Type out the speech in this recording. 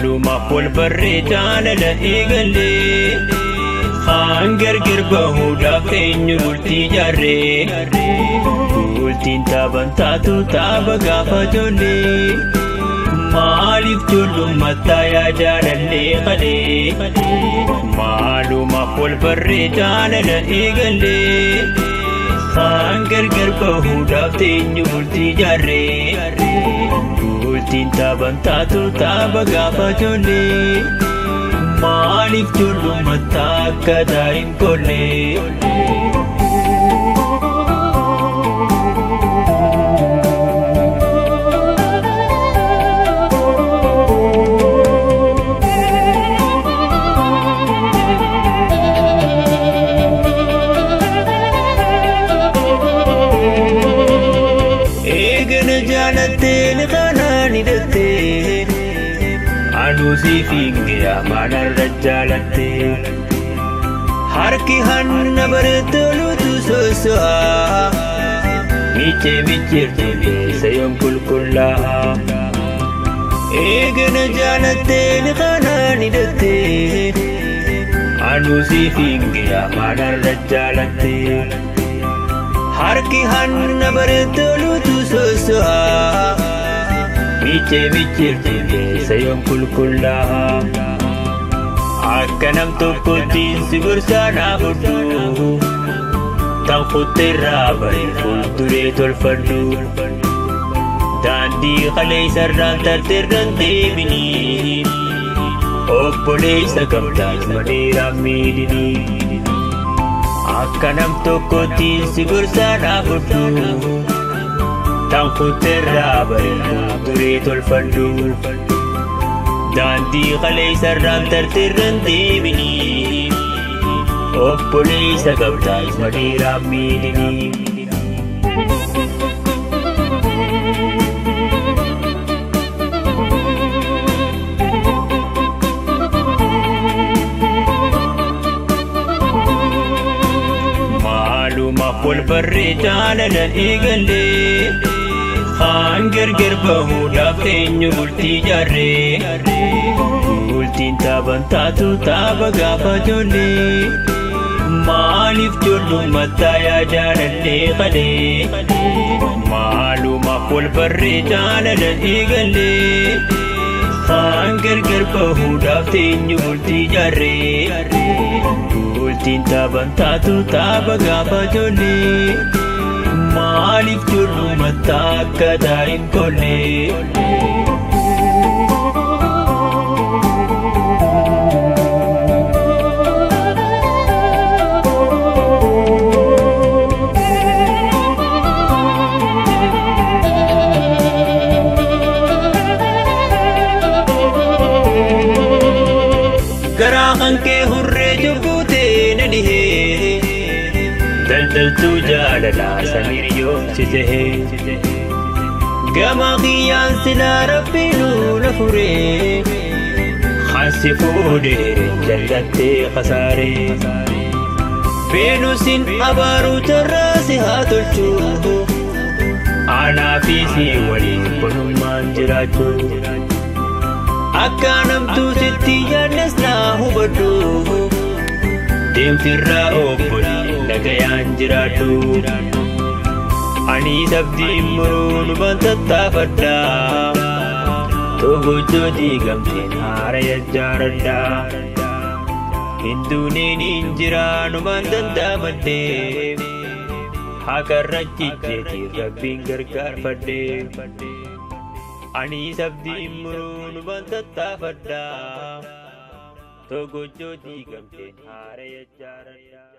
Maaluma wal barree jaalala eegalee Hangargar bahuudhaaf eenyu bultii jaarree Bultiin taaban taatu taaba gaafa ijoollee Maaliif ijoollummataa yaa jaalallee qalee Maaluma wal barree jaalala eegalee Hangargar bahuudhaaf eenyu bultii jaarree Bultiin taaban taatu taaba gaafa ijoollee Maaliif ijoollummataa akka daa'im kollee Eegana jaalattee kanaan hidhattee Anuusii fiingee manarra jaalattee Harki hanna bareettoluutu soso'aa Michee micheertee yoom qulqullaa'aa Eegana jaalattee kanaan hidhattee Anuusii fiingee manarra jaalattee Harki hanna bareettoluutu soso'aa Michee micheertee yoom qulqullaa'aa Akka nam tokkottiin si gorsaa naaf hodhu Tan kutteerraa baree fuulduree tolfadhu Daandii qaleessarraan tarteerraan deebinii Obboleessa qabdaas madeeraan miidhinii Akka nam tokkottiin si gorsaa naaf hodhu Tan kutteerraa baree fuulduree tolfadhu Daandii qaleessarraan tarteerraan deebinii Obboleessa qabdaas madeeraan miidhinii Maaluma wal barree jaalala eegalee Hangargar bahuudhaaf eenyu bultii jaarree Bultiin taaban taatu taaba gaafa ijoollee Maaliif ijoollummataa yaa jaalallee qalee Maaluma wal barree jaalala eegalee Hangargar bahuudhaaf eenyu bultii jaarree Bultiin taaban taatu taaba gaafa ijoollee Maaliif ijoollummataa akka daa'im kollee Garaa kan kee hurree jubbuutee na dhihee Daldaltuu jaalalaa samiir yoomsisee Gama kiyyaan silaa rabbiinuu na furee Hansi fuudhee jallattee qasaaree Veenusin abaaruu jarraa si haa tolchuu Aanaa fi si waliin bonummaan jiraachuu Akka namtuu sitti yaadnes naa hubadhu Deemtirraa obbolii nagayaan jiraadhu Ani sabdiin muruun bantattaafadhaa Togochoo diigamteen haara yajjaaradhaa Hinduuniin injiraan dandaamadhee Hakarrachicheetiin rabbiin gargaarfadhee Ani sabdiin muruun bantattaafadhaa Togochoo diigamteen haara yajjaaradhaa